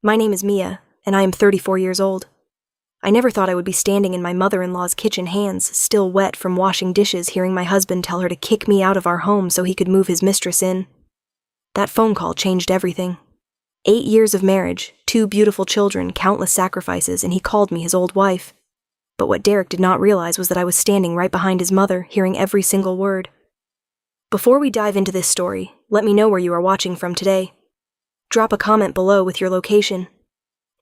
My name is Mia, and I am 34 years old. I never thought I would be standing in my mother-in-law's kitchen, hands still wet from washing dishes, hearing my husband tell her to kick me out of our home so he could move his mistress in. That phone call changed everything. 8 years of marriage, 2 beautiful children, countless sacrifices, and he called me his old wife. But what Derek did not realize was that I was standing right behind his mother, hearing every single word. Before we dive into this story, let me know where you are watching from today. Drop a comment below with your location.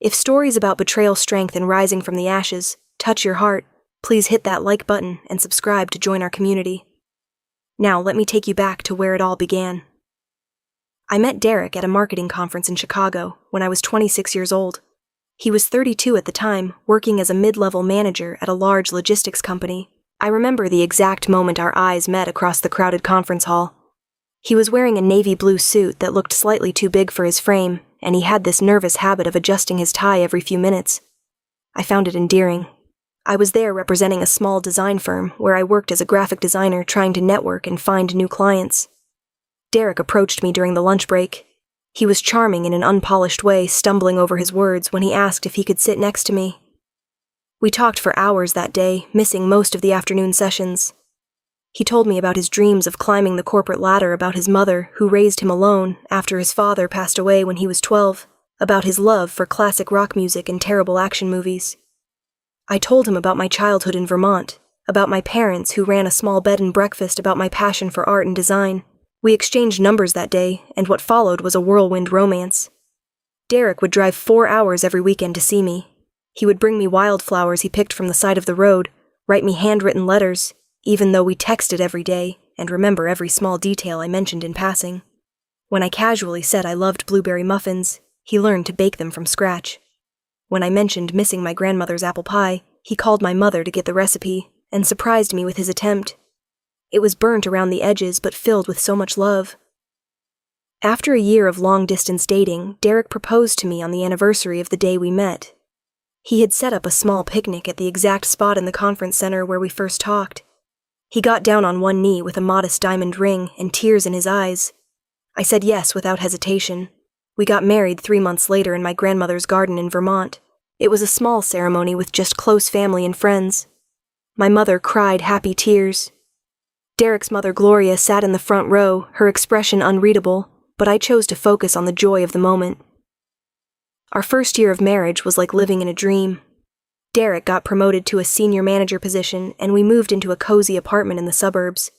If stories about betrayal, strength, and rising from the ashes touch your heart, please hit that like button and subscribe to join our community. Now, let me take you back to where it all began. I met Derek at a marketing conference in Chicago when I was 26 years old. He was 32 at the time, working as a mid-level manager at a large logistics company. I remember the exact moment our eyes met across the crowded conference hall. He was wearing a navy blue suit that looked slightly too big for his frame, and he had this nervous habit of adjusting his tie every few minutes. I found it endearing. I was there representing a small design firm where I worked as a graphic designer trying to network and find new clients. Derek approached me during the lunch break. He was charming in an unpolished way, stumbling over his words when he asked if he could sit next to me. We talked for hours that day, missing most of the afternoon sessions. He told me about his dreams of climbing the corporate ladder, about his mother, who raised him alone after his father passed away when he was 12, about his love for classic rock music and terrible action movies. I told him about my childhood in Vermont, about my parents who ran a small bed and breakfast, about my passion for art and design. We exchanged numbers that day, and what followed was a whirlwind romance. Derek would drive 4 hours every weekend to see me. He would bring me wildflowers he picked from the side of the road, write me handwritten letters, even though we texted every day, and remember every small detail I mentioned in passing. When I casually said I loved blueberry muffins, he learned to bake them from scratch. When I mentioned missing my grandmother's apple pie, he called my mother to get the recipe, and surprised me with his attempt. It was burnt around the edges, but filled with so much love. After a year of long-distance dating, Derek proposed to me on the anniversary of the day we met. He had set up a small picnic at the exact spot in the conference center where we first talked. He got down on one knee with a modest diamond ring and tears in his eyes. I said yes without hesitation. We got married 3 months later in my grandmother's garden in Vermont. It was a small ceremony with just close family and friends. My mother cried happy tears. Derek's mother, Gloria, sat in the front row, her expression unreadable, but I chose to focus on the joy of the moment. Our first year of marriage was like living in a dream. Derek got promoted to a senior manager position, and we moved into a cozy apartment in the suburbs.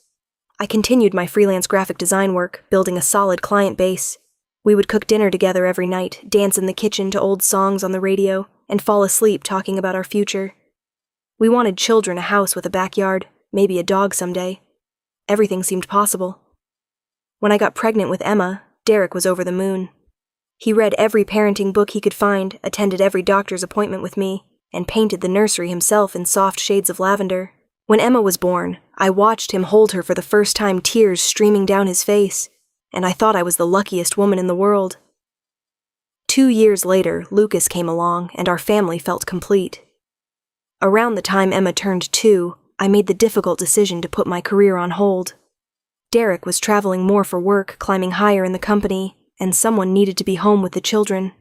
I continued my freelance graphic design work, building a solid client base. We would cook dinner together every night, dance in the kitchen to old songs on the radio, and fall asleep talking about our future. We wanted children, a house with a backyard, maybe a dog someday. Everything seemed possible. When I got pregnant with Emma, Derek was over the moon. He read every parenting book he could find, attended every doctor's appointment with me, and painted the nursery himself in soft shades of lavender. When Emma was born, I watched him hold her for the first time, tears streaming down his face, and I thought I was the luckiest woman in the world. 2 years later, Lucas came along, and our family felt complete. Around the time Emma turned 2, I made the difficult decision to put my career on hold. Derek was traveling more for work, climbing higher in the company, and someone needed to be home with the children.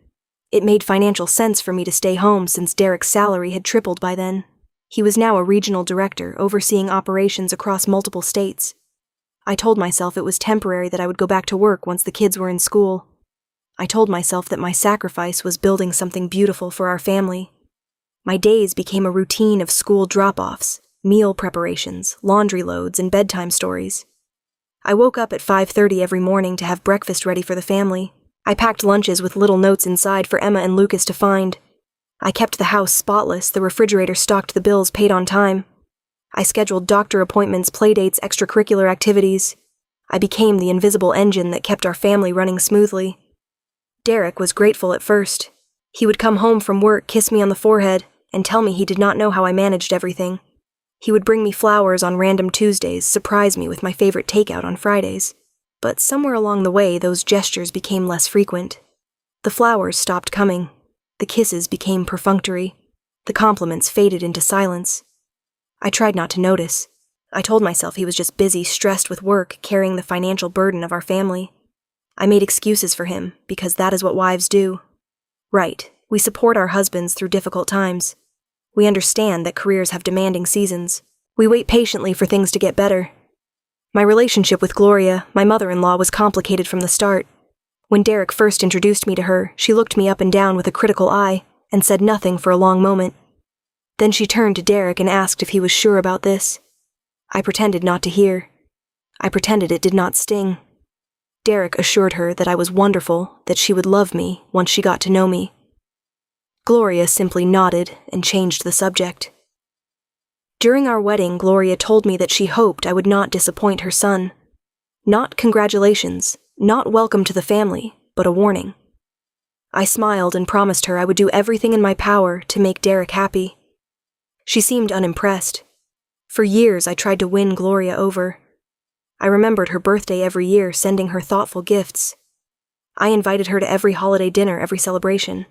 It made financial sense for me to stay home since Derek's salary had tripled by then. He was now a regional director, overseeing operations across multiple states. I told myself it was temporary, that I would go back to work once the kids were in school. I told myself that my sacrifice was building something beautiful for our family. My days became a routine of school drop-offs, meal preparations, laundry loads, and bedtime stories. I woke up at 5:30 every morning to have breakfast ready for the family. I packed lunches with little notes inside for Emma and Lucas to find. I kept the house spotless, the refrigerator stocked, the bills paid on time. I scheduled doctor appointments, playdates, extracurricular activities. I became the invisible engine that kept our family running smoothly. Derek was grateful at first. He would come home from work, kiss me on the forehead, and tell me he did not know how I managed everything. He would bring me flowers on random Tuesdays, surprise me with my favorite takeout on Fridays. But somewhere along the way, those gestures became less frequent. The flowers stopped coming. The kisses became perfunctory. The compliments faded into silence. I tried not to notice. I told myself he was just busy, stressed with work, carrying the financial burden of our family. I made excuses for him, because that is what wives do. Right, we support our husbands through difficult times. We understand that careers have demanding seasons. We wait patiently for things to get better. My relationship with Gloria, my mother-in-law, was complicated from the start. When Derek first introduced me to her, she looked me up and down with a critical eye and said nothing for a long moment. Then she turned to Derek and asked if he was sure about this. I pretended not to hear. I pretended it did not sting. Derek assured her that I was wonderful, that she would love me once she got to know me. Gloria simply nodded and changed the subject. During our wedding, Gloria told me that she hoped I would not disappoint her son. Not congratulations, not welcome to the family, but a warning. I smiled and promised her I would do everything in my power to make Derek happy. She seemed unimpressed. For years I tried to win Gloria over. I remembered her birthday every year, sending her thoughtful gifts. I invited her to every holiday dinner, every celebration.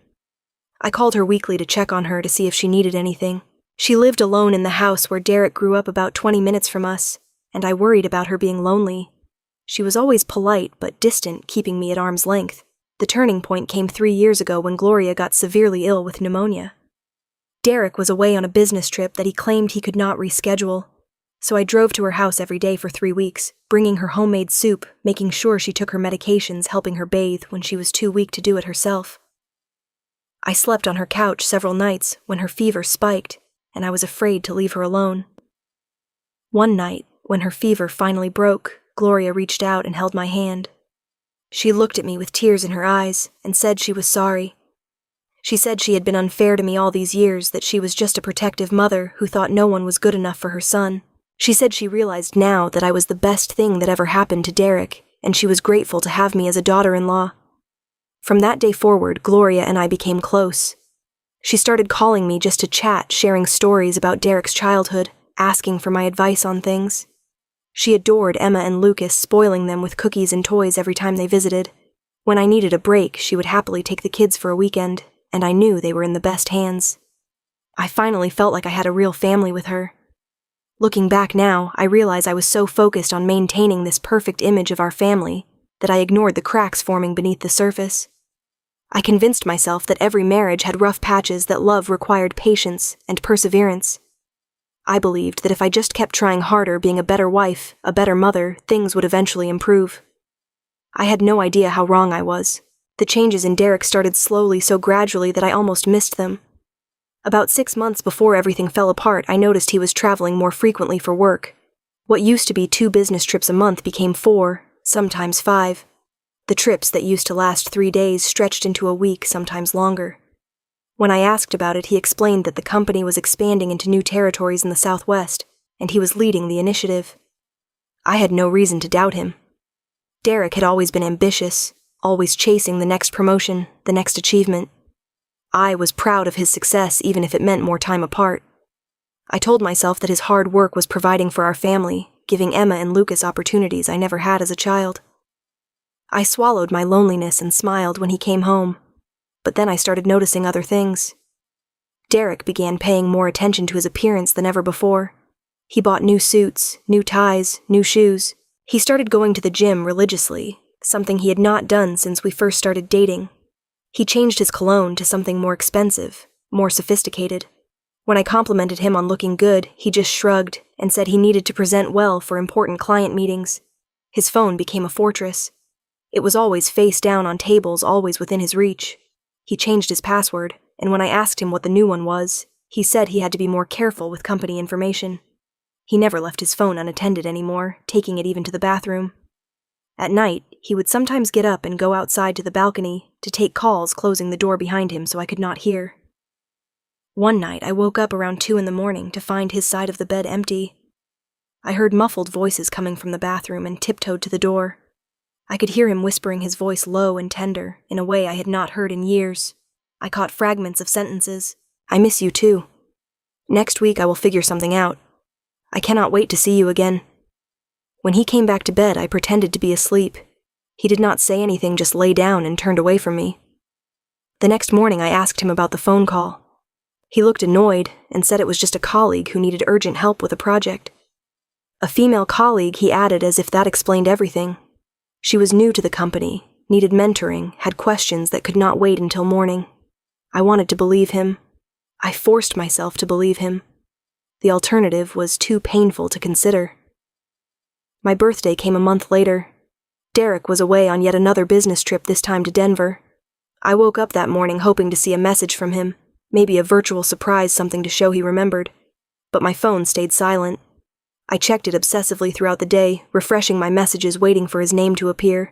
I called her weekly to check on her to see if she needed anything. She lived alone in the house where Derek grew up, about 20 minutes from us, and I worried about her being lonely. She was always polite but distant, keeping me at arm's length. The turning point came 3 years ago when Gloria got severely ill with pneumonia. Derek was away on a business trip that he claimed he could not reschedule, so I drove to her house every day for 3 weeks, bringing her homemade soup, making sure she took her medications, helping her bathe when she was too weak to do it herself. I slept on her couch several nights when her fever spiked, and I was afraid to leave her alone. One night, when her fever finally broke, Gloria reached out and held my hand. She looked at me with tears in her eyes and said she was sorry. She said she had been unfair to me all these years, that she was just a protective mother who thought no one was good enough for her son. She said she realized now that I was the best thing that ever happened to Derek, and she was grateful to have me as a daughter-in-law. From that day forward, Gloria and I became close. She started calling me just to chat, sharing stories about Derek's childhood, asking for my advice on things. She adored Emma and Lucas, spoiling them with cookies and toys every time they visited. When I needed a break, she would happily take the kids for a weekend, and I knew they were in the best hands. I finally felt like I had a real family with her. Looking back now, I realize I was so focused on maintaining this perfect image of our family that I ignored the cracks forming beneath the surface. I convinced myself that every marriage had rough patches, that love required patience and perseverance. I believed that if I just kept trying harder, being a better wife, a better mother, things would eventually improve. I had no idea how wrong I was. The changes in Derek started slowly, so gradually that I almost missed them. About 6 months before everything fell apart, I noticed he was traveling more frequently for work. What used to be 2 business trips a month became 4, sometimes 5. The trips that used to last 3 days stretched into a week, sometimes longer. When I asked about it, he explained that the company was expanding into new territories in the Southwest, and he was leading the initiative. I had no reason to doubt him. Derek had always been ambitious, always chasing the next promotion, the next achievement. I was proud of his success, even if it meant more time apart. I told myself that his hard work was providing for our family, giving Emma and Lucas opportunities I never had as a child. I swallowed my loneliness and smiled when he came home, but then I started noticing other things. Derek began paying more attention to his appearance than ever before. He bought new suits, new ties, new shoes. He started going to the gym religiously, something he had not done since we first started dating. He changed his cologne to something more expensive, more sophisticated. When I complimented him on looking good, he just shrugged and said he needed to present well for important client meetings. His phone became a fortress. It was always face down on tables, always within his reach. He changed his password, and when I asked him what the new one was, he said he had to be more careful with company information. He never left his phone unattended anymore, taking it even to the bathroom. At night, he would sometimes get up and go outside to the balcony to take calls, closing the door behind him so I could not hear. One night, I woke up around 2 a.m. to find his side of the bed empty. I heard muffled voices coming from the bathroom and tiptoed to the door. I could hear him whispering, his voice low and tender, in a way I had not heard in years. I caught fragments of sentences. I miss you too. Next week I will figure something out. I cannot wait to see you again. When he came back to bed, I pretended to be asleep. He did not say anything, just lay down and turned away from me. The next morning I asked him about the phone call. He looked annoyed and said it was just a colleague who needed urgent help with a project. A female colleague, he added, as if that explained everything. She was new to the company, needed mentoring, had questions that could not wait until morning. I wanted to believe him. I forced myself to believe him. The alternative was too painful to consider. My birthday came a month later. Derek was away on yet another business trip, this time to Denver. I woke up that morning hoping to see a message from him, maybe a virtual surprise, something to show he remembered. But my phone stayed silent. I checked it obsessively throughout the day, refreshing my messages, waiting for his name to appear.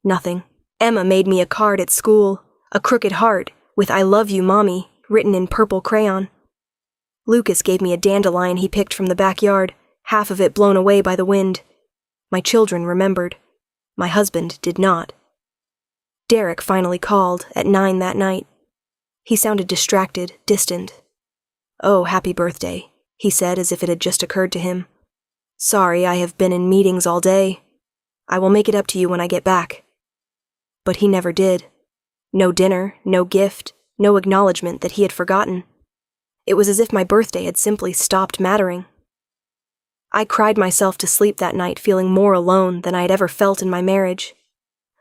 Nothing. Emma made me a card at school, a crooked heart with "I love you, Mommy" written in purple crayon. Lucas gave me a dandelion he picked from the backyard, half of it blown away by the wind. My children remembered. My husband did not. Derek finally called at 9 that night. He sounded distracted, distant. "Oh, happy birthday," he said as if it had just occurred to him. "Sorry, I have been in meetings all day. I will make it up to you when I get back." But he never did. No dinner, no gift, no acknowledgement that he had forgotten. It was as if my birthday had simply stopped mattering. I cried myself to sleep that night, feeling more alone than I had ever felt in my marriage.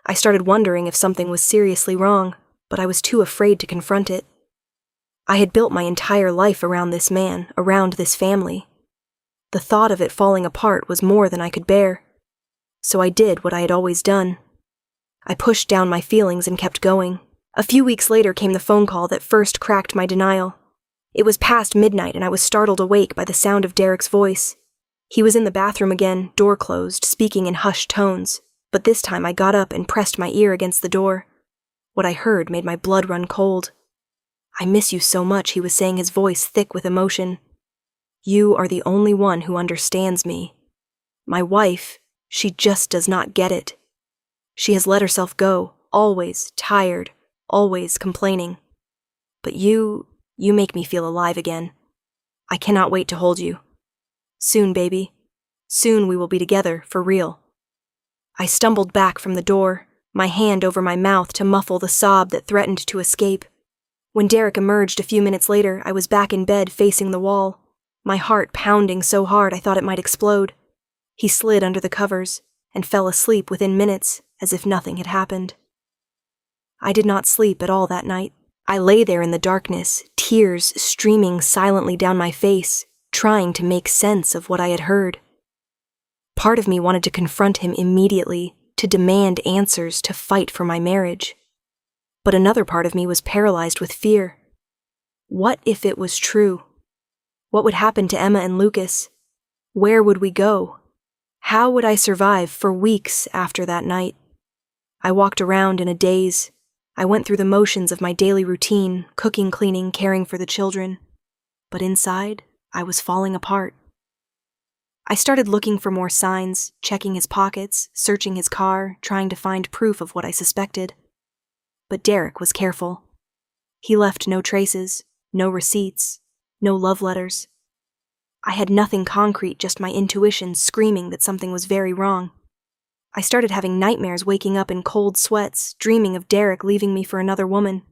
I started wondering if something was seriously wrong, but I was too afraid to confront it. I had built my entire life around this man, around this family. The thought of it falling apart was more than I could bear. So I did what I had always done. I pushed down my feelings and kept going. A few weeks later came the phone call that first cracked my denial. It was past midnight and I was startled awake by the sound of Derek's voice. He was in the bathroom again, door closed, speaking in hushed tones, but this time I got up and pressed my ear against the door. What I heard made my blood run cold. "I miss you so much," he was saying, his voice thick with emotion. "You are the only one who understands me. My wife, she just does not get it. She has let herself go, always tired, always complaining. But you make me feel alive again. I cannot wait to hold you. Soon, baby. Soon we will be together, for real." I stumbled back from the door, my hand over my mouth to muffle the sob that threatened to escape. When Derek emerged a few minutes later, I was back in bed facing the wall, my heart pounding so hard I thought it might explode. He slid under the covers and fell asleep within minutes, as if nothing had happened. I did not sleep at all that night. I lay there in the darkness, tears streaming silently down my face, trying to make sense of what I had heard. Part of me wanted to confront him immediately, to demand answers, to fight for my marriage. But another part of me was paralyzed with fear. What if it was true? What would happen to Emma and Lucas? Where would we go? How would I survive for weeks after that night? I walked around in a daze. I went through the motions of my daily routine, cooking, cleaning, caring for the children. But inside, I was falling apart. I started looking for more signs, checking his pockets, searching his car, trying to find proof of what I suspected. But Derek was careful. He left no traces, no receipts, no love letters. I had nothing concrete, just my intuition screaming that something was very wrong. I started having nightmares, waking up in cold sweats, dreaming of Derek leaving me for another woman.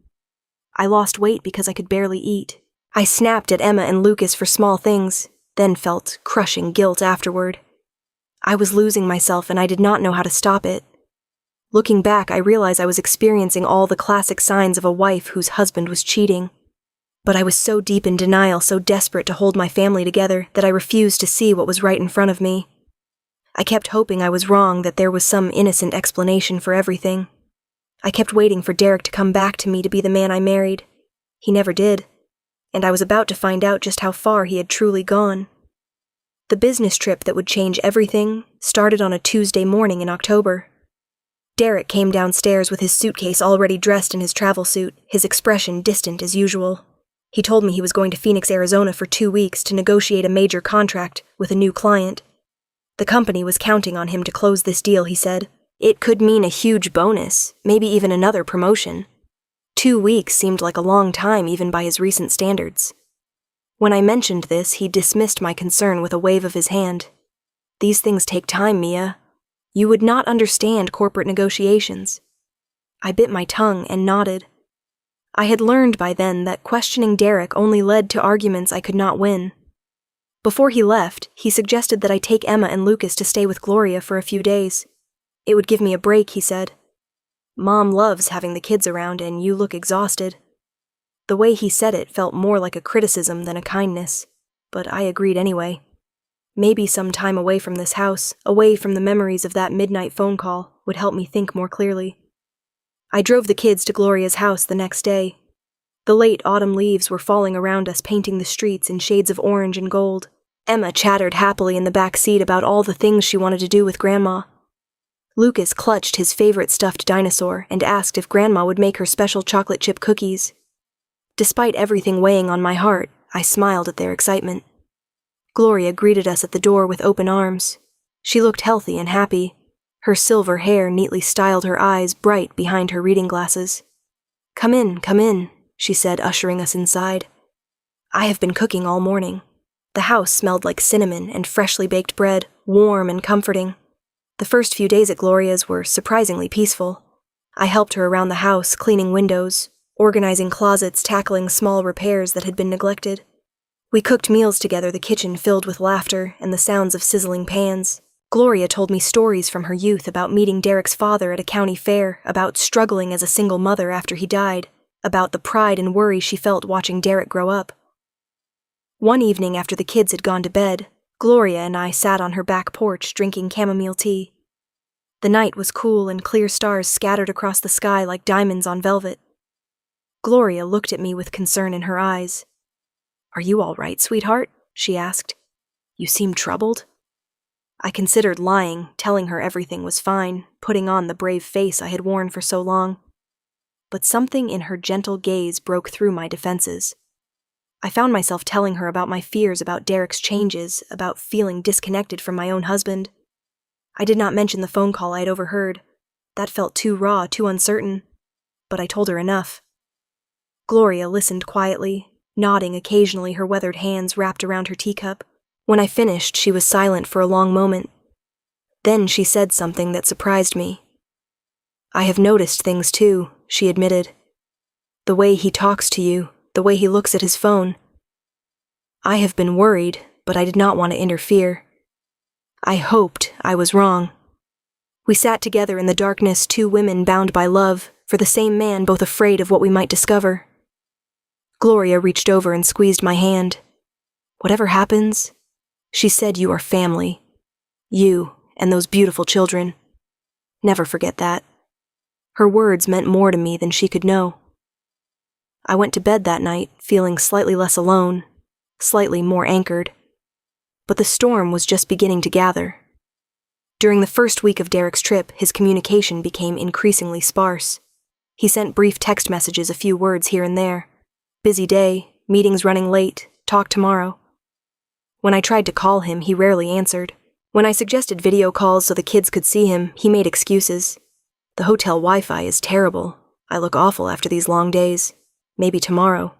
I lost weight because I could barely eat. I snapped at Emma and Lucas for small things, then felt crushing guilt afterward. I was losing myself and I did not know how to stop it. Looking back, I realized I was experiencing all the classic signs of a wife whose husband was cheating. But I was so deep in denial, so desperate to hold my family together, that I refused to see what was right in front of me. I kept hoping I was wrong, that there was some innocent explanation for everything. I kept waiting for Derek to come back to me, to be the man I married. He never did, and I was about to find out just how far he had truly gone. The business trip that would change everything started on a Tuesday morning in October. Derek came downstairs with his suitcase already dressed in his travel suit, his expression distant as usual. He told me he was going to Phoenix, Arizona for 2 weeks to negotiate a major contract with a new client. The company was counting on him to close this deal, he said. It could mean a huge bonus, maybe even another promotion. 2 weeks seemed like a long time even by his recent standards. When I mentioned this, he dismissed my concern with a wave of his hand. "These things take time, Mia. You would not understand corporate negotiations." I bit my tongue and nodded. I had learned by then that questioning Derek only led to arguments I could not win. Before he left, he suggested that I take Emma and Lucas to stay with Gloria for a few days. It would give me a break, he said. "Mom loves having the kids around, and you look exhausted." The way he said it felt more like a criticism than a kindness, but I agreed anyway. Maybe some time away from this house, away from the memories of that midnight phone call, would help me think more clearly. I drove the kids to Gloria's house the next day. The late autumn leaves were falling around us, painting the streets in shades of orange and gold. Emma chattered happily in the back seat about all the things she wanted to do with Grandma. Lucas clutched his favorite stuffed dinosaur and asked if Grandma would make her special chocolate chip cookies. Despite everything weighing on my heart, I smiled at their excitement. Gloria greeted us at the door with open arms. She looked healthy and happy. Her silver hair neatly styled her eyes bright behind her reading glasses. Come in, she said, ushering us inside. I have been cooking all morning. The house smelled like cinnamon and freshly baked bread, warm and comforting. The first few days at Gloria's were surprisingly peaceful. I helped her around the house, cleaning windows, organizing closets, tackling small repairs that had been neglected. We cooked meals together, the kitchen filled with laughter and the sounds of sizzling pans. Gloria told me stories from her youth about meeting Derek's father at a county fair, about struggling as a single mother after he died, about the pride and worry she felt watching Derek grow up. One evening after the kids had gone to bed, Gloria and I sat on her back porch drinking chamomile tea. The night was cool and clear stars scattered across the sky like diamonds on velvet. Gloria looked at me with concern in her eyes. Are you all right, sweetheart? She asked. You seem troubled. I considered lying, telling her everything was fine, putting on the brave face I had worn for so long. But something in her gentle gaze broke through my defenses. I found myself telling her about my fears about Derek's changes, about feeling disconnected from my own husband. I did not mention the phone call I had overheard. That felt too raw, too uncertain. But I told her enough. Gloria listened quietly, nodding occasionally, her weathered hands wrapped around her teacup. When I finished, she was silent for a long moment. Then she said something that surprised me. I have noticed things too, she admitted. The way he talks to you, the way he looks at his phone. I have been worried, but I did not want to interfere. I hoped I was wrong. We sat together in the darkness, two women bound by love, for the same man, both afraid of what we might discover. Gloria reached over and squeezed my hand. Whatever happens, she said, you are family. You and those beautiful children. Never forget that. Her words meant more to me than she could know. I went to bed that night, feeling slightly less alone, slightly more anchored. But the storm was just beginning to gather. During the first week of Derek's trip, his communication became increasingly sparse. He sent brief text messages, a few words here and there. Busy day, meetings running late, talk tomorrow. When I tried to call him, he rarely answered. When I suggested video calls so the kids could see him, he made excuses. The hotel Wi-Fi is terrible. I look awful after these long days. Maybe tomorrow.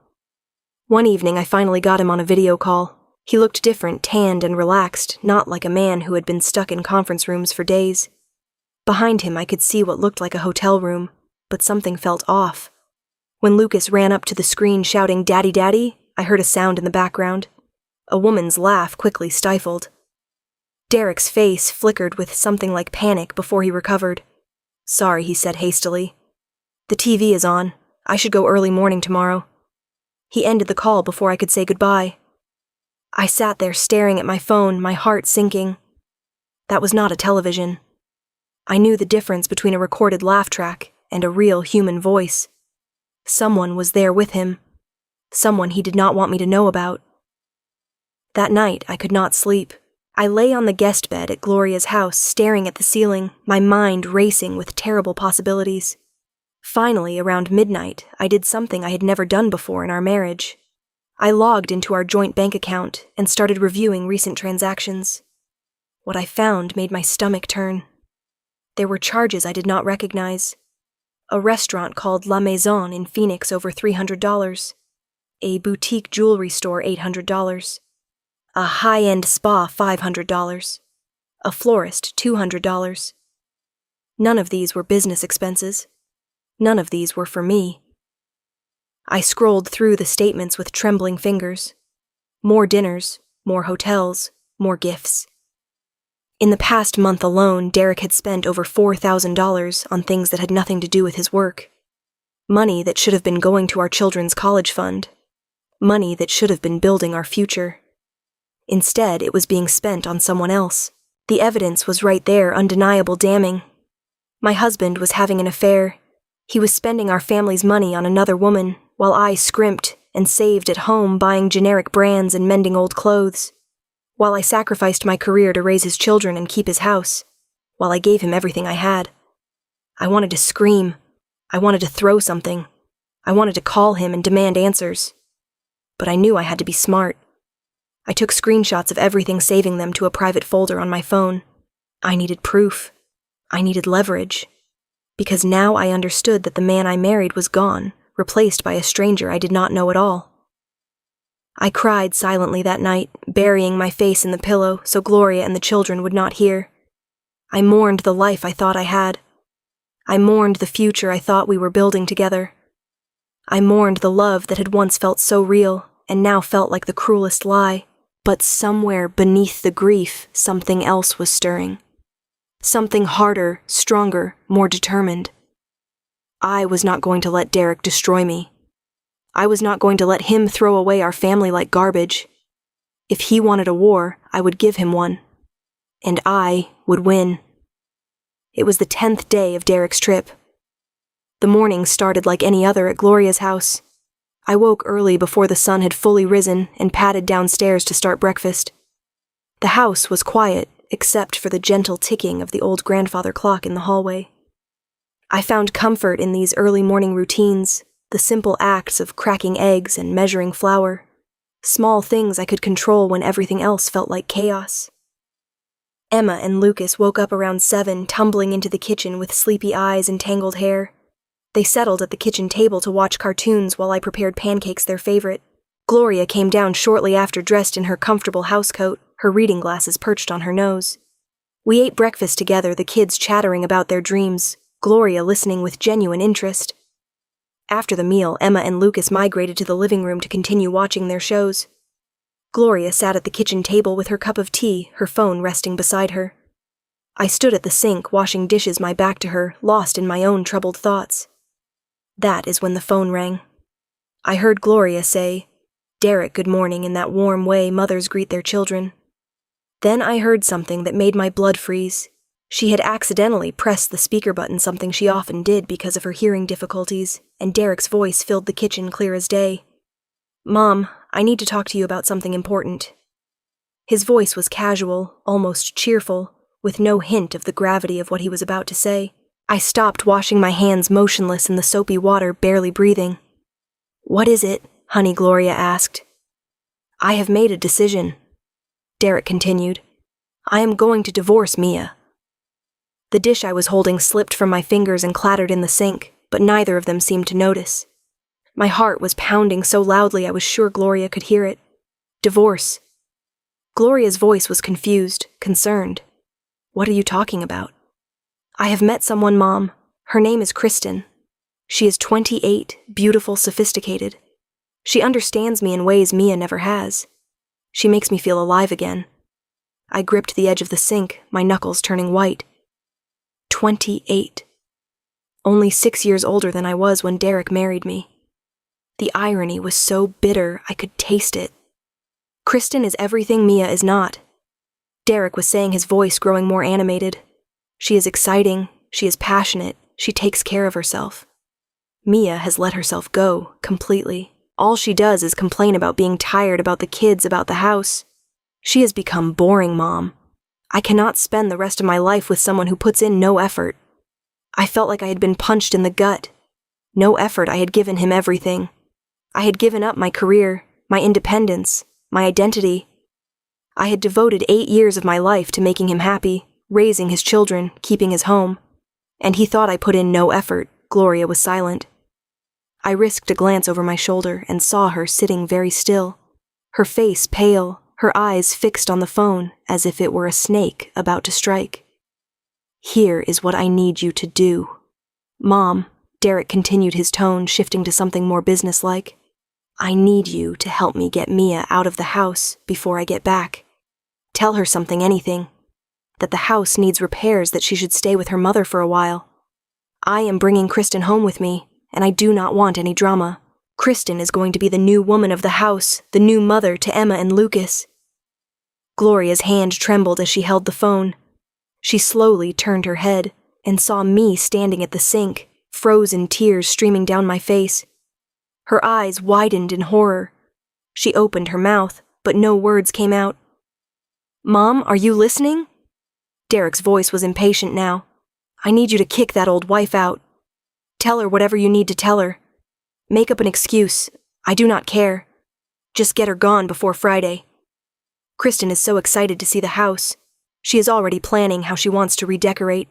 One evening, I finally got him on a video call. He looked different, tanned and relaxed, not like a man who had been stuck in conference rooms for days. Behind him, I could see what looked like a hotel room, but something felt off. When Lucas ran up to the screen shouting, "Daddy, Daddy," I heard a sound in the background. A woman's laugh quickly stifled. Derek's face flickered with something like panic before he recovered. Sorry, he said hastily. The TV is on. I should go early morning tomorrow. He ended the call before I could say goodbye. I sat there staring at my phone, my heart sinking. That was not a television. I knew the difference between a recorded laugh track and a real human voice. Someone was there with him. Someone he did not want me to know about. That night, I could not sleep. I lay on the guest bed at Gloria's house, staring at the ceiling, my mind racing with terrible possibilities. Finally, around midnight, I did something I had never done before in our marriage. I logged into our joint bank account and started reviewing recent transactions. What I found made my stomach turn. There were charges I did not recognize. A restaurant called La Maison in Phoenix, over $300. A boutique jewelry store, $800. A high-end spa, $500. A florist, $200. None of these were business expenses. None of these were for me. I scrolled through the statements with trembling fingers. More dinners, more hotels, more gifts. In the past month alone, Derek had spent over $4,000 on things that had nothing to do with his work. Money that should have been going to our children's college fund. Money that should have been building our future. Instead, it was being spent on someone else. The evidence was right there, undeniable, damning. My husband was having an affair. He was spending our family's money on another woman, while I scrimped and saved at home, buying generic brands and mending old clothes. While I sacrificed my career to raise his children and keep his house. While I gave him everything I had. I wanted to scream. I wanted to throw something. I wanted to call him and demand answers. But I knew I had to be smart. I took screenshots of everything, saving them to a private folder on my phone. I needed proof. I needed leverage. Because now I understood that the man I married was gone, replaced by a stranger I did not know at all. I cried silently that night, burying my face in the pillow so Gloria and the children would not hear. I mourned the life I thought I had. I mourned the future I thought we were building together. I mourned the love that had once felt so real and now felt like the cruelest lie. But somewhere beneath the grief, something else was stirring. Something harder, stronger, more determined. I was not going to let Derek destroy me. I was not going to let him throw away our family like garbage. If he wanted a war, I would give him one. And I would win. It was the 10th day of Derek's trip. The morning started like any other at Gloria's house. I woke early before the sun had fully risen and padded downstairs to start breakfast. The house was quiet, except for the gentle ticking of the old grandfather clock in the hallway. I found comfort in these early morning routines, the simple acts of cracking eggs and measuring flour, small things I could control when everything else felt like chaos. Emma and Lucas woke up around 7, tumbling into the kitchen with sleepy eyes and tangled hair. They settled at the kitchen table to watch cartoons while I prepared pancakes, their favorite. Gloria came down shortly after, dressed in her comfortable housecoat, her reading glasses perched on her nose. We ate breakfast together, the kids chattering about their dreams, Gloria listening with genuine interest. After the meal, Emma and Lucas migrated to the living room to continue watching their shows. Gloria sat at the kitchen table with her cup of tea, her phone resting beside her. I stood at the sink, washing dishes, my back to her, lost in my own troubled thoughts. That is when the phone rang. I heard Gloria say, "Derek, good morning," in that warm way mothers greet their children. Then I heard something that made my blood freeze. She had accidentally pressed the speaker button, something she often did because of her hearing difficulties, and Derek's voice filled the kitchen clear as day. "Mom, I need to talk to you about something important." His voice was casual, almost cheerful, with no hint of the gravity of what he was about to say. I stopped, washing my hands, motionless in the soapy water, barely breathing. "What is it?" honey, Gloria asked. "I have made a decision," Derek continued. "I am going to divorce Mia." The dish I was holding slipped from my fingers and clattered in the sink, but neither of them seemed to notice. My heart was pounding so loudly I was sure Gloria could hear it. Divorce. Gloria's voice was confused, concerned. "What are you talking about?" "I have met someone, Mom. Her name is Kristen. She is 28, beautiful, sophisticated. She understands me in ways Mia never has. She makes me feel alive again." I gripped the edge of the sink, my knuckles turning white. 28. Only 6 years older than I was when Derek married me. The irony was so bitter I could taste it. Kristen is everything Mia is not. Derek was saying, his voice growing more animated. She is exciting, she is passionate, she takes care of herself. Mia has let herself go, completely. All she does is complain about being tired, about the kids, about the house. She has become boring, Mom. I cannot spend the rest of my life with someone who puts in no effort. I felt like I had been punched in the gut. No effort, I had given him everything. I had given up my career, my independence, my identity. I had devoted 8 years of my life to making him happy, raising his children, keeping his home. And he thought I put in no effort. Gloria was silent. I risked a glance over my shoulder and saw her sitting very still, her face pale, her eyes fixed on the phone as if it were a snake about to strike. "Here is what I need you to do. Mom," Derek continued, his tone shifting to something more businesslike. "I need you to help me get Mia out of the house before I get back. Tell her something, anything. That the house needs repairs, that she should stay with her mother for a while. I am bringing Kristen home with me, and I do not want any drama. Kristen is going to be the new woman of the house, the new mother to Emma and Lucas." Gloria's hand trembled as she held the phone. She slowly turned her head and saw me standing at the sink, frozen tears streaming down my face. Her eyes widened in horror. She opened her mouth, but no words came out. "Mom, are you listening?" Derek's voice was impatient now. "I need you to kick that old wife out. Tell her whatever you need to tell her. Make up an excuse. I do not care. Just get her gone before Friday. Kristen is so excited to see the house. She is already planning how she wants to redecorate."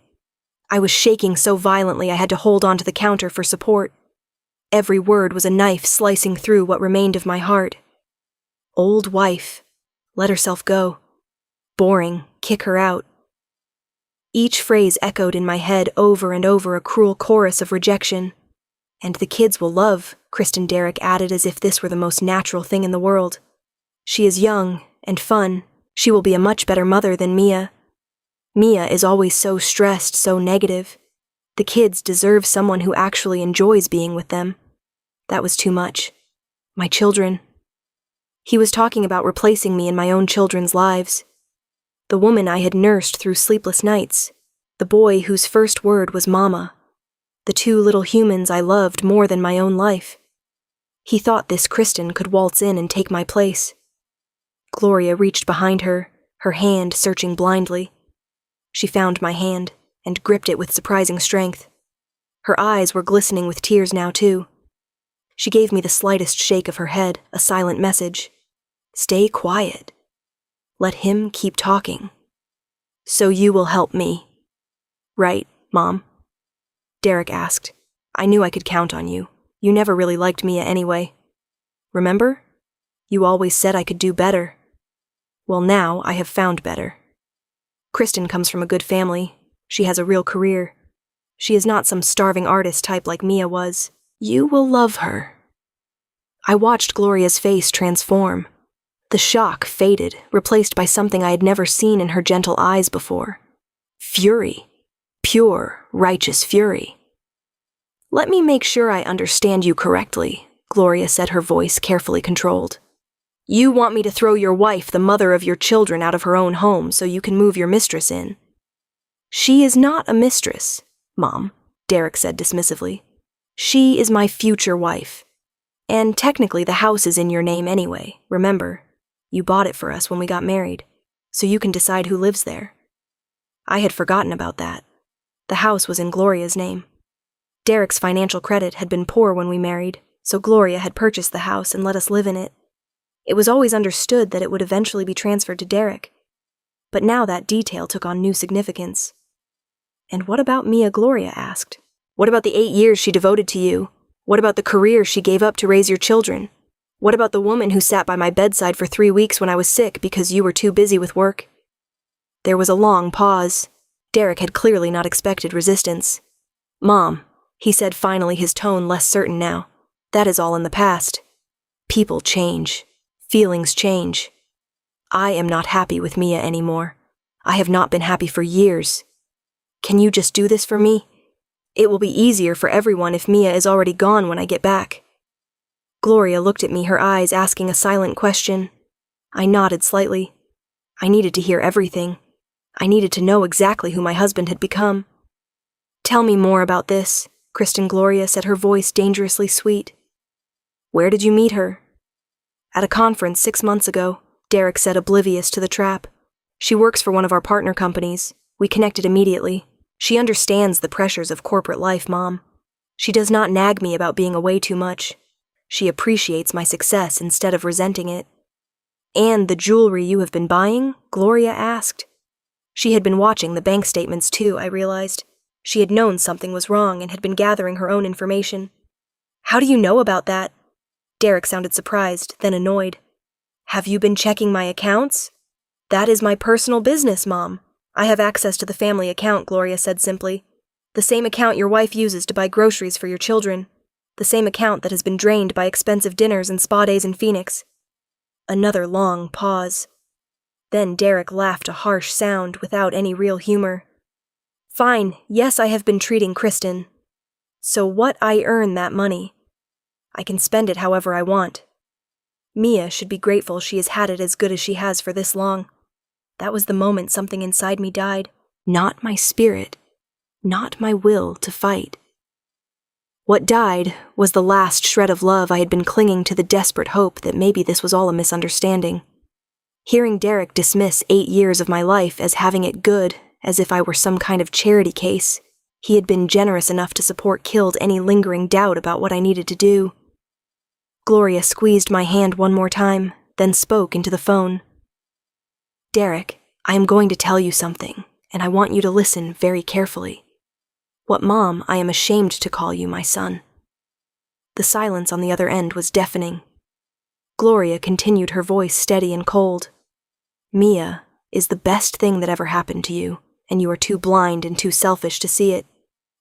I was shaking so violently I had to hold onto the counter for support. Every word was a knife slicing through what remained of my heart. Old wife. Let herself go. Boring. Kick her out. Each phrase echoed in my head over and over, a cruel chorus of rejection. "And the kids will love," Kristen Derek added as if this were the most natural thing in the world. "She is young and fun. She will be a much better mother than Mia. Mia is always so stressed, so negative. The kids deserve someone who actually enjoys being with them." That was too much. My children. He was talking about replacing me in my own children's lives. The woman I had nursed through sleepless nights. The boy whose first word was mama. The two little humans I loved more than my own life. He thought this Kristen could waltz in and take my place. Gloria reached behind her, her hand searching blindly. She found my hand and gripped it with surprising strength. Her eyes were glistening with tears now, too. She gave me the slightest shake of her head, a silent message. "Stay quiet. Let him keep talking. So you will help me." "Right, Mom?" Derek asked. "I knew I could count on you. You never really liked Mia anyway. Remember? You always said I could do better. Well, now I have found better. Kristen comes from a good family. She has a real career. She is not some starving artist type like Mia was. You will love her." I watched Gloria's face transform. The shock faded, replaced by something I had never seen in her gentle eyes before. Fury. Pure, righteous fury. "Let me make sure I understand you correctly," Gloria said, her voice carefully controlled. "You want me to throw your wife, the mother of your children, out of her own home so you can move your mistress in?" "She is not a mistress, Mom," Derek said dismissively. "She is my future wife. And technically the house is in your name anyway, remember? You bought it for us when we got married, so you can decide who lives there." I had forgotten about that. The house was in Gloria's name. Derek's financial credit had been poor when we married, so Gloria had purchased the house and let us live in it. It was always understood that it would eventually be transferred to Derek, but now that detail took on new significance. "And what about Mia?" Gloria asked. "What about the 8 years she devoted to you? What about the career she gave up to raise your children? What about the woman who sat by my bedside for 3 weeks when I was sick because you were too busy with work?" There was a long pause. Derek had clearly not expected resistance. "Mom," he said finally, his tone less certain now, "that is all in the past. People change. Feelings change. I am not happy with Mia anymore. I have not been happy for years. Can you just do this for me? It will be easier for everyone if Mia is already gone when I get back." Gloria looked at me, her eyes asking a silent question. I nodded slightly. I needed to hear everything. I needed to know exactly who my husband had become. "Tell me more about this," Kristen Gloria said, her voice dangerously sweet. "Where did you meet her?" "At a conference 6 months ago," Derek said, oblivious to the trap. "She works for one of our partner companies. We connected immediately. She understands the pressures of corporate life, Mom. She does not nag me about being away too much. She appreciates my success instead of resenting it." "And the jewelry you have been buying?" Gloria asked. She had been watching the bank statements too, I realized. She had known something was wrong and had been gathering her own information. "How do you know about that?" Derek sounded surprised, then annoyed. "Have you been checking my accounts?" "That is my personal business, Mom. I have access to the family account," Gloria said simply. "The same account your wife uses to buy groceries for your children. The same account that has been drained by expensive dinners and spa days in Phoenix." Another long pause. Then Derek laughed, a harsh sound without any real humor. "Fine, yes, I have been treating Kristen." So what I earn that money, I can spend it however I want. Mia should be grateful she has had it as good as she has for this long. That was the moment something inside me died. Not my spirit, not my will to fight. What died was the last shred of love I had been clinging to, the desperate hope that maybe this was all a misunderstanding. Hearing Derek dismiss 8 years of my life as having it good, as if I were some kind of charity case, he had been generous enough to support killed any lingering doubt about what I needed to do. Gloria squeezed my hand one more time, then spoke into the phone. Derek, I am going to tell you something, and I want you to listen very carefully. What Mom, I am ashamed to call you, my son. The silence on the other end was deafening. Gloria continued, her voice steady and cold. Mia is the best thing that ever happened to you, and you are too blind and too selfish to see it.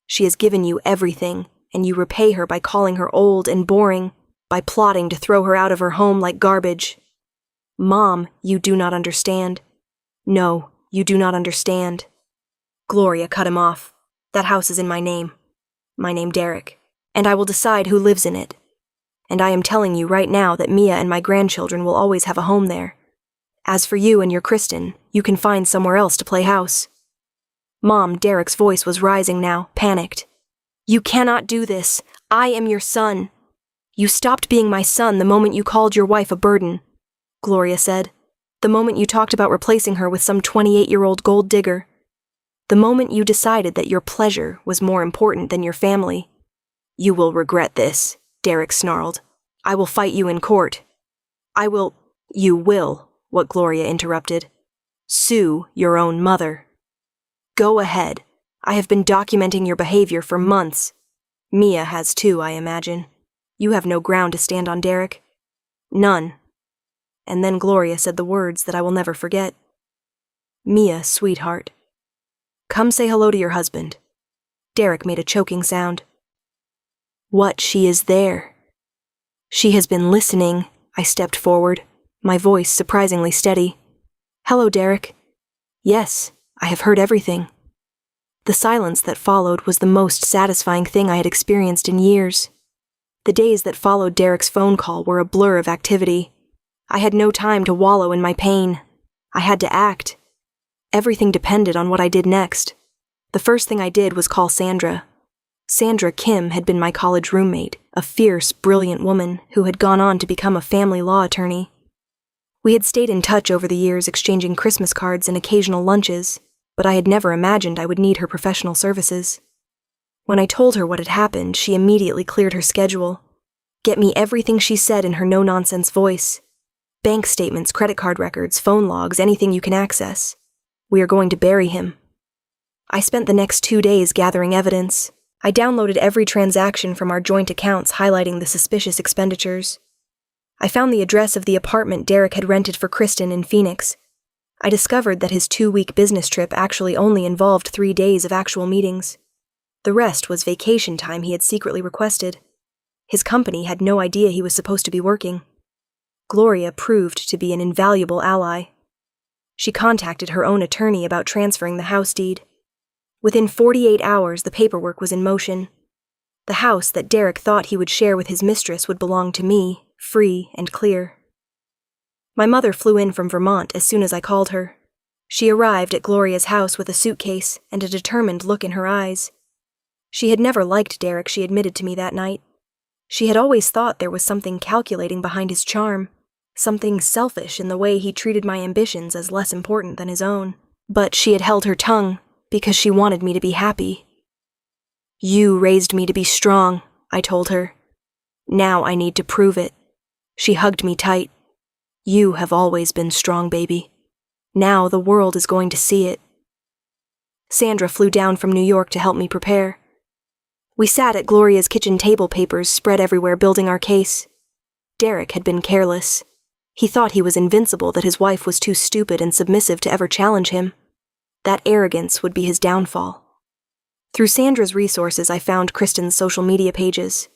She has given you everything, and you repay her by calling her old and boring, by plotting to throw her out of her home like garbage. Mom, you do not understand. No, you do not understand. Gloria cut him off. That house is in my name Derek, and I will decide who lives in it. And I am telling you right now that Mia and my grandchildren will always have a home there. As for you and your Kristen, you can find somewhere else to play house. Mom, Derek's voice was rising now, panicked. You cannot do this. I am your son. You stopped being my son the moment you called your wife a burden, Gloria said. The moment you talked about replacing her with some 28-year-old gold digger. The moment you decided that your pleasure was more important than your family. You will regret this, Derek snarled. I will fight you in court. You will, what Gloria interrupted. Sue your own mother. Go ahead. I have been documenting your behavior for months. Mia has too, I imagine. You have no ground to stand on, Derek. None. And then Gloria said the words that I will never forget. Mia, sweetheart. Come say hello to your husband. Derek made a choking sound. What, she is there. She has been listening. I stepped forward, my voice surprisingly steady. Hello, Derek. Yes, I have heard everything. The silence that followed was the most satisfying thing I had experienced in years. The days that followed Derek's phone call were a blur of activity. I had no time to wallow in my pain. I had to act. Everything depended on what I did next. The first thing I did was call Sandra. Sandra Kim had been my college roommate, a fierce, brilliant woman who had gone on to become a family law attorney. We had stayed in touch over the years, exchanging Christmas cards and occasional lunches, but I had never imagined I would need her professional services. When I told her what had happened, she immediately cleared her schedule. Get me everything she said in her no-nonsense voice. Bank statements, credit card records, phone logs, anything you can access. We are going to bury him. I spent the next 2 days gathering evidence. I downloaded every transaction from our joint accounts, highlighting the suspicious expenditures. I found the address of the apartment Derek had rented for Kristen in Phoenix. I discovered that his 2-week business trip actually only involved 3 days of actual meetings. The rest was vacation time he had secretly requested. His company had no idea he was supposed to be working. Gloria proved to be an invaluable ally. She contacted her own attorney about transferring the house deed. Within 48 hours, the paperwork was in motion. The house that Derek thought he would share with his mistress would belong to me, free and clear. My mother flew in from Vermont as soon as I called her. She arrived at Gloria's house with a suitcase and a determined look in her eyes. She had never liked Derek, she admitted to me that night. She had always thought there was something calculating behind his charm, something selfish in the way he treated my ambitions as less important than his own. But she had held her tongue because she wanted me to be happy. You raised me to be strong, I told her. Now I need to prove it. She hugged me tight. You have always been strong, baby. Now the world is going to see it. Sandra flew down from New York to help me prepare. We sat at Gloria's kitchen table, papers spread everywhere, building our case. Derek had been careless. He thought he was invincible, that his wife was too stupid and submissive to ever challenge him. That arrogance would be his downfall. Through Sandra's resources, I found Kristen's social media pages.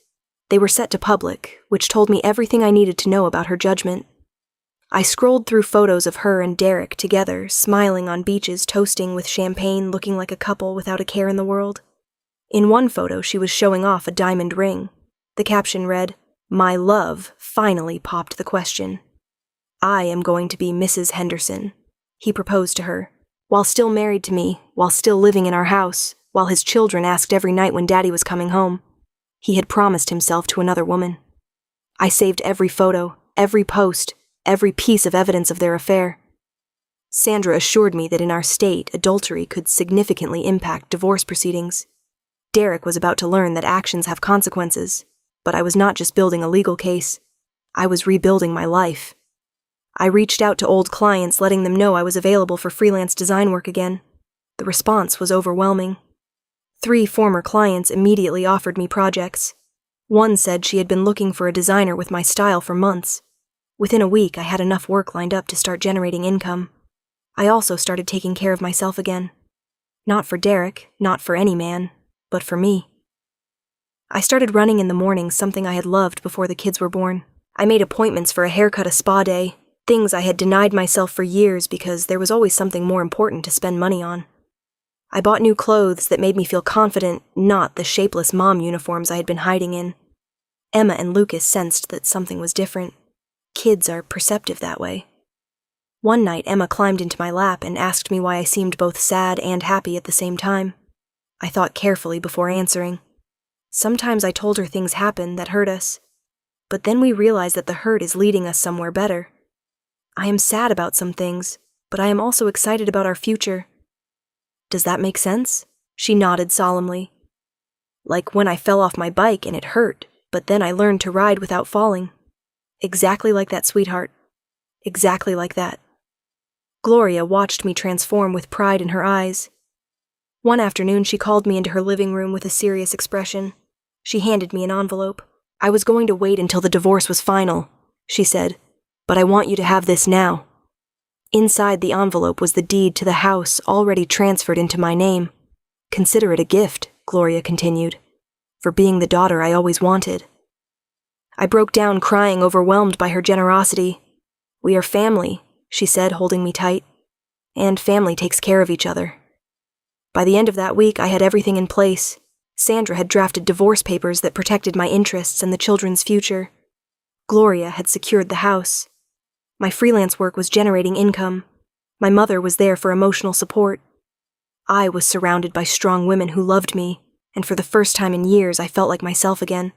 They were set to public, which told me everything I needed to know about her judgment. I scrolled through photos of her and Derek together, smiling on beaches, toasting with champagne, looking like a couple without a care in the world. In one photo, she was showing off a diamond ring. The caption read, "My love finally popped the question. I am going to be Mrs. Henderson." He proposed to her, while still married to me, while still living in our house, while his children asked every night when Daddy was coming home. He had promised himself to another woman. I saved every photo, every post, every piece of evidence of their affair. Sandra assured me that in our state, adultery could significantly impact divorce proceedings. Derek was about to learn that actions have consequences, but I was not just building a legal case. I was rebuilding my life. I reached out to old clients, letting them know I was available for freelance design work again. The response was overwhelming. 3 former clients immediately offered me projects. One said she had been looking for a designer with my style for months. Within a week, I had enough work lined up to start generating income. I also started taking care of myself again. Not for Derek, not for any man, but for me. I started running in the mornings, something I had loved before the kids were born. I made appointments for a haircut, a spa day, things I had denied myself for years because there was always something more important to spend money on. I bought new clothes that made me feel confident, not the shapeless mom uniforms I had been hiding in. Emma and Lucas sensed that something was different. Kids are perceptive that way. One night, Emma climbed into my lap and asked me why I seemed both sad and happy at the same time. I thought carefully before answering. Sometimes I told her things happen that hurt us, but then we realize that the hurt is leading us somewhere better. I am sad about some things, but I am also excited about our future. Does that make sense? She nodded solemnly. Like when I fell off my bike and it hurt, but then I learned to ride without falling. Exactly like that, sweetheart. Exactly like that. Gloria watched me transform with pride in her eyes. One afternoon, she called me into her living room with a serious expression. She handed me an envelope. "I was going to wait until the divorce was final," she said, "but I want you to have this now." Inside the envelope was the deed to the house already transferred into my name. "Consider it a gift," Gloria continued, "for being the daughter I always wanted." I broke down crying, overwhelmed by her generosity. "We are family," she said, holding me tight. "And family takes care of each other." By the end of that week, I had everything in place. Sandra had drafted divorce papers that protected my interests and the children's future. Gloria had secured the house. My freelance work was generating income. My mother was there for emotional support. I was surrounded by strong women who loved me, and for the first time in years, I felt like myself again.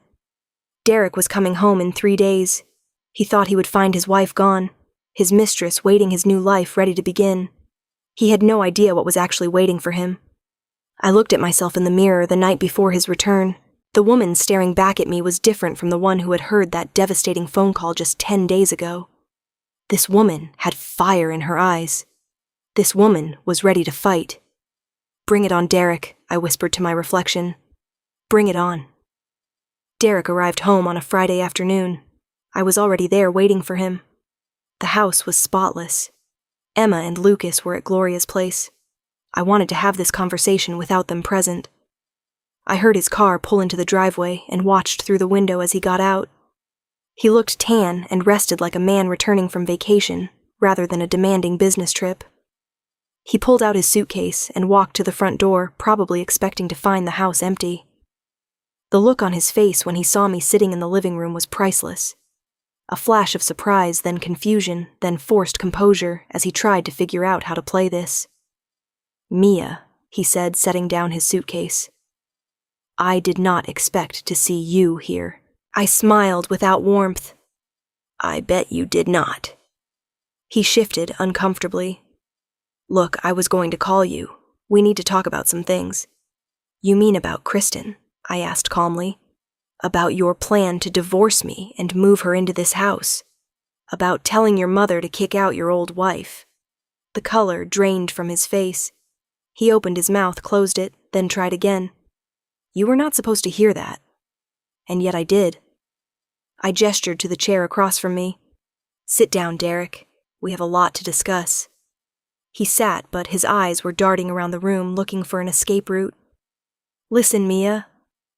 Derek was coming home in 3 days. He thought he would find his wife gone, his mistress waiting his new life ready to begin. He had no idea what was actually waiting for him. I looked at myself in the mirror the night before his return. The woman staring back at me was different from the one who had heard that devastating phone call just 10 days ago. This woman had fire in her eyes. This woman was ready to fight. "Bring it on, Derek," I whispered to my reflection. "Bring it on." Derek arrived home on a Friday afternoon. I was already there waiting for him. The house was spotless. Emma and Lucas were at Gloria's place. I wanted to have this conversation without them present. I heard his car pull into the driveway and watched through the window as he got out. He looked tan and rested like a man returning from vacation, rather than a demanding business trip. He pulled out his suitcase and walked to the front door, probably expecting to find the house empty. The look on his face when he saw me sitting in the living room was priceless. A flash of surprise, then confusion, then forced composure as he tried to figure out how to play this. "Mia," he said, setting down his suitcase. "I did not expect to see you here." I smiled without warmth. "I bet you did not." He shifted uncomfortably. "Look, I was going to call you. We need to talk about some things." "You mean about Kristen?" I asked calmly. "About your plan to divorce me and move her into this house. About telling your mother to kick out your old wife." The color drained from his face. He opened his mouth, closed it, then tried again. "You were not supposed to hear that." And yet I did. I gestured to the chair across from me. "Sit down, Derek. We have a lot to discuss." He sat, but his eyes were darting around the room, looking for an escape route. "Listen, Mia.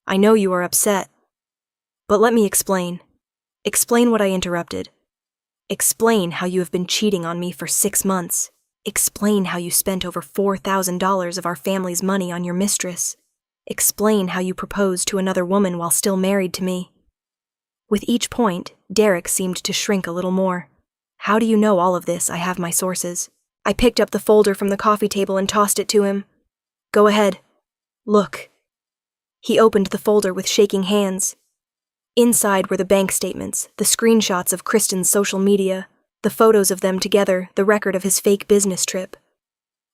I know you are upset. But let me explain. Explain what I interrupted. Explain how you have been cheating on me for 6 months. Explain how you spent over $4,000 of our family's money on your mistress. Explain how you proposed to another woman while still married to me." With each point, Derek seemed to shrink a little more. "How do you know all of this? I have my sources." I picked up the folder from the coffee table and tossed it to him. "Go ahead. Look." He opened the folder with shaking hands. Inside were the bank statements, the screenshots of Kristen's social media, the photos of them together, the record of his fake business trip.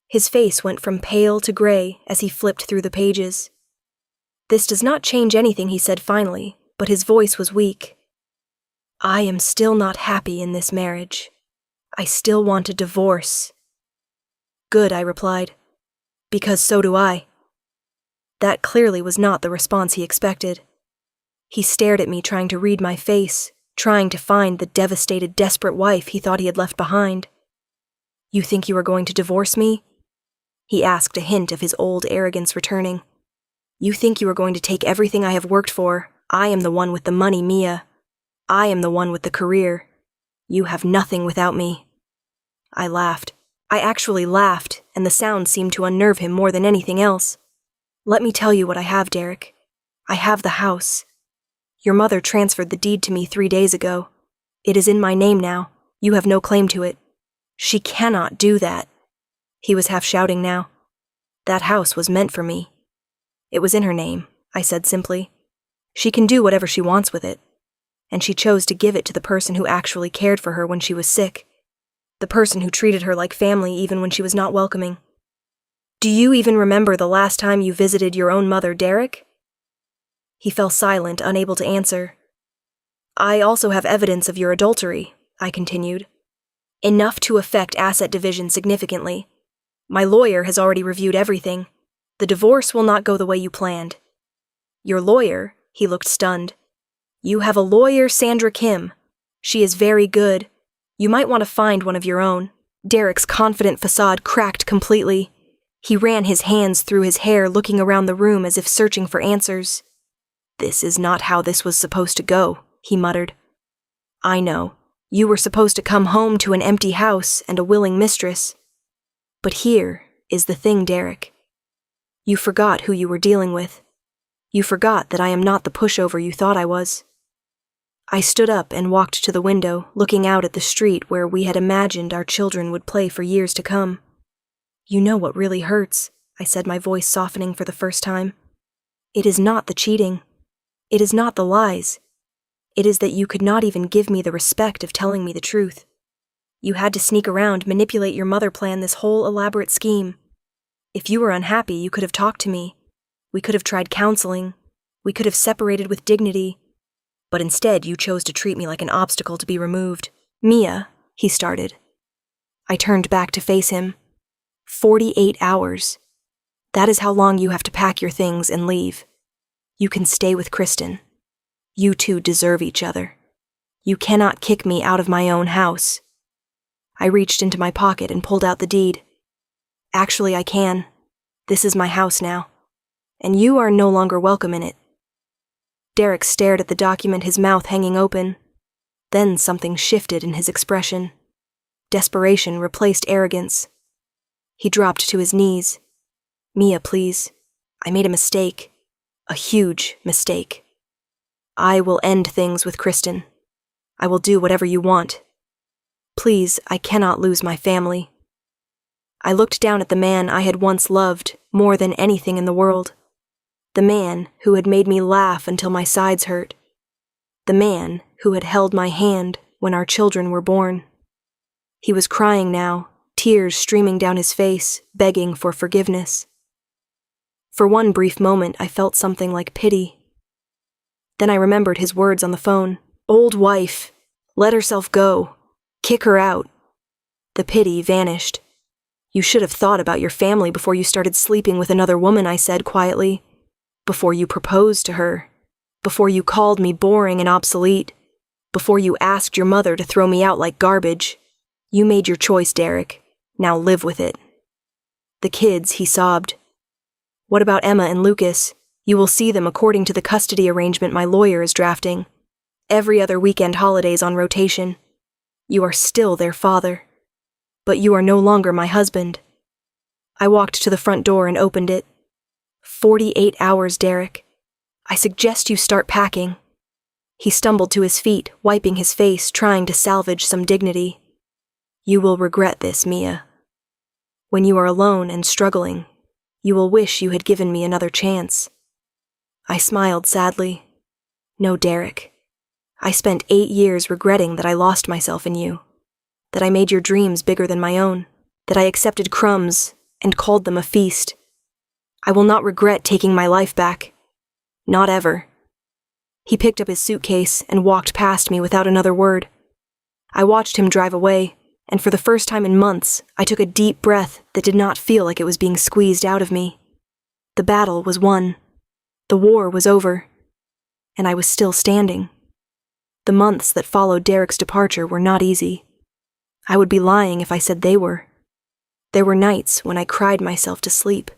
His face went from pale to gray as he flipped through the pages. "This does not change anything," he said finally, but his voice was weak. "I am still not happy in this marriage. I still want a divorce." "Good," I replied. "Because so do I." That clearly was not the response he expected. He stared at me, trying to read my face, trying to find the devastated, desperate wife he thought he had left behind. "You think you are going to divorce me?" He asked, a hint of his old arrogance returning. "You think you are going to take everything I have worked for? I am the one with the money, Mia. I am the one with the career. You have nothing without me." I laughed. I actually laughed, and the sound seemed to unnerve him more than anything else. "Let me tell you what I have, Derek. I have the house. Your mother transferred the deed to me 3 days ago. It is in my name now. You have no claim to it. She cannot do that." He was half shouting now. "That house was meant for me." "It was in her name," I said simply. "She can do whatever she wants with it. And she chose to give it to the person who actually cared for her when she was sick. The person who treated her like family even when she was not welcoming. Do you even remember the last time you visited your own mother, Derek?" He fell silent, unable to answer. "I also have evidence of your adultery," I continued. "Enough to affect asset division significantly. My lawyer has already reviewed everything. The divorce will not go the way you planned." "Your lawyer?" He looked stunned. "You have a lawyer, Sandra Kim. She is very good. You might want to find one of your own." Derek's confident facade cracked completely. He ran his hands through his hair, looking around the room as if searching for answers. "This is not how this was supposed to go," he muttered. "I know. You were supposed to come home to an empty house and a willing mistress. But here is the thing, Derek. You forgot who you were dealing with. You forgot that I am not the pushover you thought I was." I stood up and walked to the window, looking out at the street where we had imagined our children would play for years to come. "You know what really hurts," I said, my voice softening for the first time. "It is not the cheating. It is not the lies. It is that you could not even give me the respect of telling me the truth. You had to sneak around, manipulate your mother, plan this whole elaborate scheme. If you were unhappy, you could have talked to me. We could have tried counseling. We could have separated with dignity. But instead, you chose to treat me like an obstacle to be removed." "Mia," he started. I turned back to face him. 48 hours. That is how long you have to pack your things and leave. You can stay with Kristen. You two deserve each other. You cannot kick me out of my own house." I reached into my pocket and pulled out the deed. "Actually, I can. This is my house now. And you are no longer welcome in it." Derek stared at the document, his mouth hanging open. Then something shifted in his expression. Desperation replaced arrogance. He dropped to his knees. "Mia, please. I made a mistake. A huge mistake. I will end things with Kristen. I will do whatever you want. Please, I cannot lose my family." I looked down at the man I had once loved more than anything in the world. The man who had made me laugh until my sides hurt. The man who had held my hand when our children were born. He was crying now, tears streaming down his face, begging for forgiveness. For one brief moment, I felt something like pity. Then I remembered his words on the phone. "Old wife. Let herself go. Kick her out." The pity vanished. "You should have thought about your family before you started sleeping with another woman," I said quietly. "Before you proposed to her. Before you called me boring and obsolete. Before you asked your mother to throw me out like garbage. You made your choice, Derek. Now live with it." "The kids," he sobbed. "What about Emma and Lucas? You will see them according to the custody arrangement my lawyer is drafting. Every other weekend holidays on rotation. You are still their father. But you are no longer my husband." I walked to the front door and opened it. 48 hours, Derek. I suggest you start packing." He stumbled to his feet, wiping his face, trying to salvage some dignity. "You will regret this, Mia. When you are alone and struggling, you will wish you had given me another chance." I smiled sadly. "No, Derek. I spent 8 years regretting that I lost myself in you, that I made your dreams bigger than my own, that I accepted crumbs and called them a feast. I will not regret taking my life back. Not ever." He picked up his suitcase and walked past me without another word. I watched him drive away, and for the first time in months, I took a deep breath that did not feel like it was being squeezed out of me. The battle was won. The war was over. And I was still standing. The months that followed Derek's departure were not easy. I would be lying if I said they were. There were nights when I cried myself to sleep,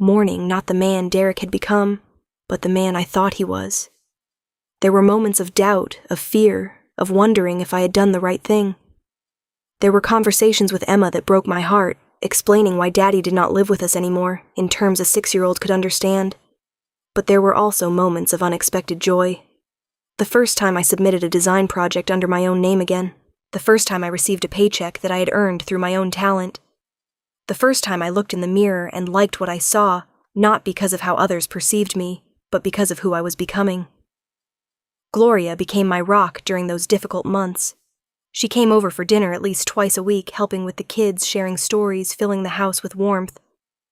mourning not the man Derek had become, but the man I thought he was. There were moments of doubt, of fear, of wondering if I had done the right thing. There were conversations with Emma that broke my heart, explaining why Daddy did not live with us anymore, in terms a 6-year-old could understand. But there were also moments of unexpected joy. The first time I submitted a design project under my own name again. The first time I received a paycheck that I had earned through my own talent. The first time I looked in the mirror and liked what I saw, not because of how others perceived me, but because of who I was becoming. Gloria became my rock during those difficult months. She came over for dinner at least twice a week, helping with the kids, sharing stories, filling the house with warmth.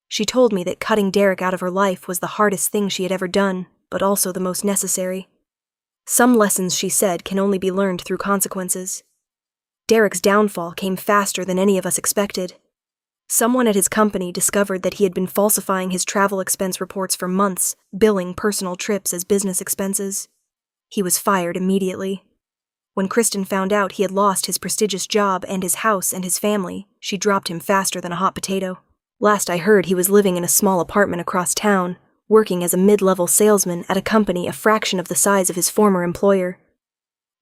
She told me that cutting Derek out of her life was the hardest thing she had ever done, but also the most necessary. Some lessons, she said, can only be learned through consequences. Derek's downfall came faster than any of us expected. Someone at his company discovered that he had been falsifying his travel expense reports for months, billing personal trips as business expenses. He was fired immediately. When Kristen found out he had lost his prestigious job and his house and his family, she dropped him faster than a hot potato. Last I heard, he was living in a small apartment across town, working as a mid-level salesman at a company a fraction of the size of his former employer.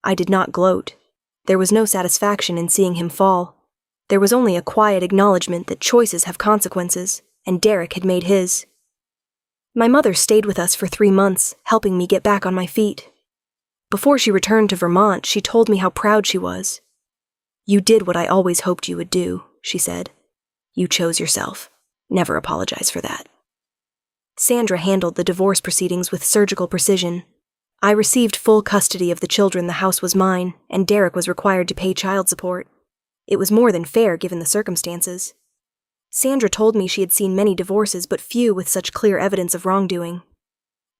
I did not gloat. There was no satisfaction in seeing him fall. There was only a quiet acknowledgement that choices have consequences, and Derek had made his. My mother stayed with us for 3 months, helping me get back on my feet. Before she returned to Vermont, she told me how proud she was. "You did what I always hoped you would do," she said. "You chose yourself. Never apologize for that." Sandra handled the divorce proceedings with surgical precision. I received full custody of the children, the house was mine, and Derek was required to pay child support. It was more than fair given the circumstances. Sandra told me she had seen many divorces, but few with such clear evidence of wrongdoing.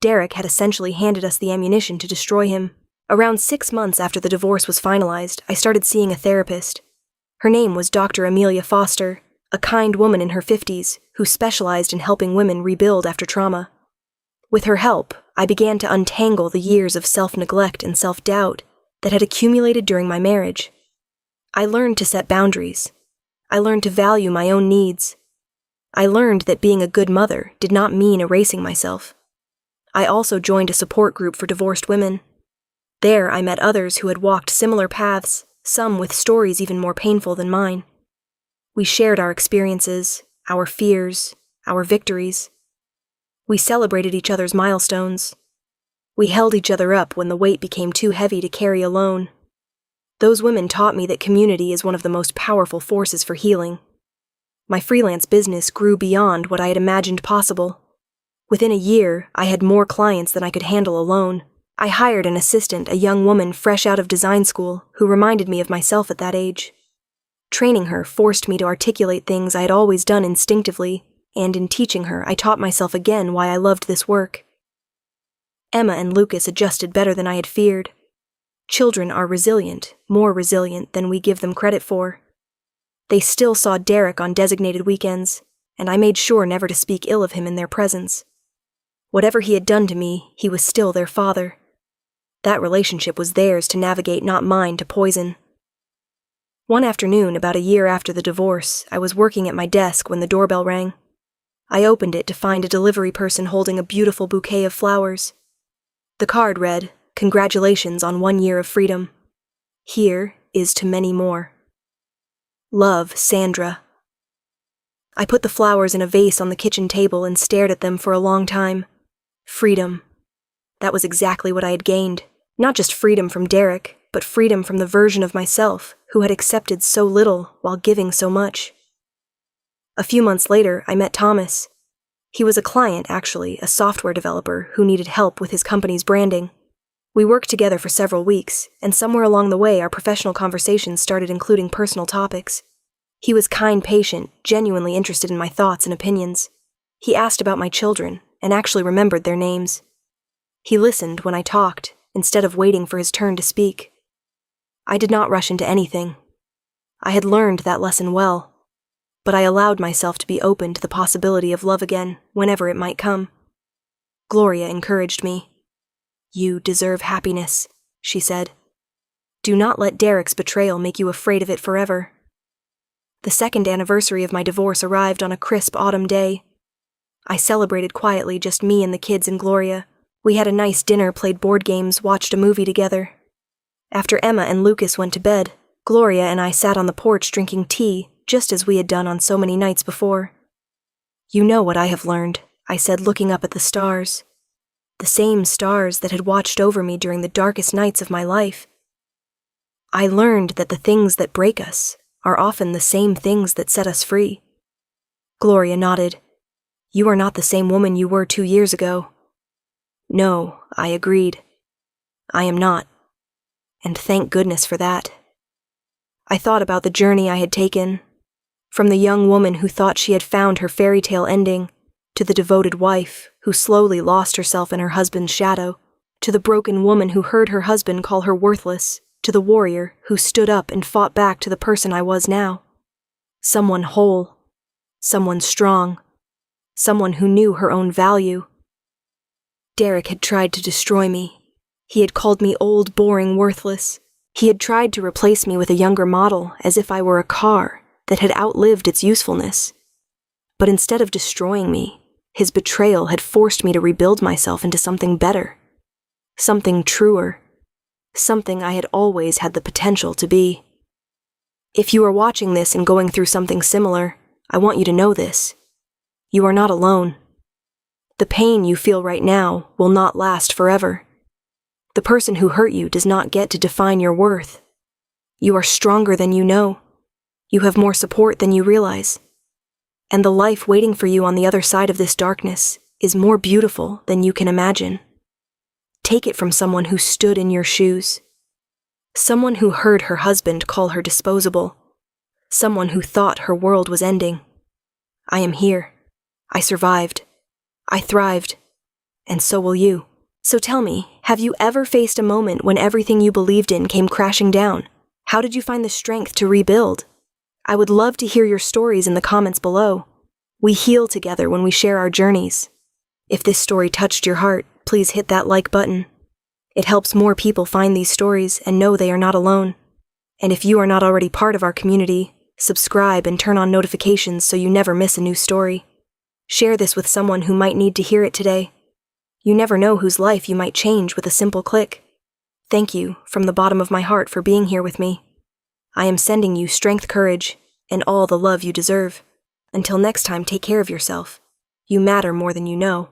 Derek had essentially handed us the ammunition to destroy him. Around 6 months after the divorce was finalized, I started seeing a therapist. Her name was Dr. Amelia Foster, a kind woman in her 50s who specialized in helping women rebuild after trauma. With her help, I began to untangle the years of self-neglect and self-doubt that had accumulated during my marriage. I learned to set boundaries. I learned to value my own needs. I learned that being a good mother did not mean erasing myself. I also joined a support group for divorced women. There I met others who had walked similar paths, some with stories even more painful than mine. We shared our experiences, our fears, our victories. We celebrated each other's milestones. We held each other up when the weight became too heavy to carry alone. Those women taught me that community is one of the most powerful forces for healing. My freelance business grew beyond what I had imagined possible. Within a year, I had more clients than I could handle alone. I hired an assistant, a young woman fresh out of design school, who reminded me of myself at that age. Training her forced me to articulate things I had always done instinctively, and in teaching her, I taught myself again why I loved this work. Emma and Lucas adjusted better than I had feared. Children are resilient, more resilient than we give them credit for. They still saw Derek on designated weekends, and I made sure never to speak ill of him in their presence. Whatever he had done to me, he was still their father. That relationship was theirs to navigate, not mine to poison. One afternoon, about a year after the divorce, I was working at my desk when the doorbell rang. I opened it to find a delivery person holding a beautiful bouquet of flowers. The card read, "Congratulations on 1 year of freedom. Here is to many more. Love, Sandra." I put the flowers in a vase on the kitchen table and stared at them for a long time. Freedom. That was exactly what I had gained. Not just freedom from Derek, but freedom from the version of myself who had accepted so little while giving so much. A few months later, I met Thomas. He was a client, actually, a software developer who needed help with his company's branding. We worked together for several weeks, and somewhere along the way our professional conversations started including personal topics. He was kind, patient, genuinely interested in my thoughts and opinions. He asked about my children, and actually remembered their names. He listened when I talked, instead of waiting for his turn to speak. I did not rush into anything. I had learned that lesson well, but I allowed myself to be open to the possibility of love again, whenever it might come. Gloria encouraged me. "You deserve happiness," she said. "Do not let Derek's betrayal make you afraid of it forever." The second anniversary of my divorce arrived on a crisp autumn day. I celebrated quietly, just me and the kids and Gloria. We had a nice dinner, played board games, watched a movie together. After Emma and Lucas went to bed, Gloria and I sat on the porch drinking tea, just as we had done on so many nights before. "You know what I have learned," I said, looking up at the stars. The same stars that had watched over me during the darkest nights of my life. I learned that the things that break us are often the same things that set us free. Gloria nodded. "You are not the same woman you were 2 years ago." "No," I agreed. "I am not. And thank goodness for that." I thought about the journey I had taken, from the young woman who thought she had found her fairy tale ending, to the devoted wife who slowly lost herself in her husband's shadow, to the broken woman who heard her husband call her worthless, to the warrior who stood up and fought back to the person I was now. Someone whole, someone strong, someone who knew her own value. Derek had tried to destroy me. He had called me old, boring, worthless. He had tried to replace me with a younger model, as if I were a car that had outlived its usefulness. But instead of destroying me, his betrayal had forced me to rebuild myself into something better, something truer, something I had always had the potential to be. If you are watching this and going through something similar, I want you to know this. You are not alone. The pain you feel right now will not last forever. The person who hurt you does not get to define your worth. You are stronger than you know. You have more support than you realize. And the life waiting for you on the other side of this darkness is more beautiful than you can imagine. Take it from someone who stood in your shoes. Someone who heard her husband call her disposable. Someone who thought her world was ending. I am here. I survived. I thrived. And so will you. So tell me, have you ever faced a moment when everything you believed in came crashing down? How did you find the strength to rebuild? I would love to hear your stories in the comments below. We heal together when we share our journeys. If this story touched your heart, please hit that like button. It helps more people find these stories and know they are not alone. And if you are not already part of our community, subscribe and turn on notifications so you never miss a new story. Share this with someone who might need to hear it today. You never know whose life you might change with a simple click. Thank you from the bottom of my heart for being here with me. I am sending you strength, courage, and all the love you deserve. Until next time, take care of yourself. You matter more than you know.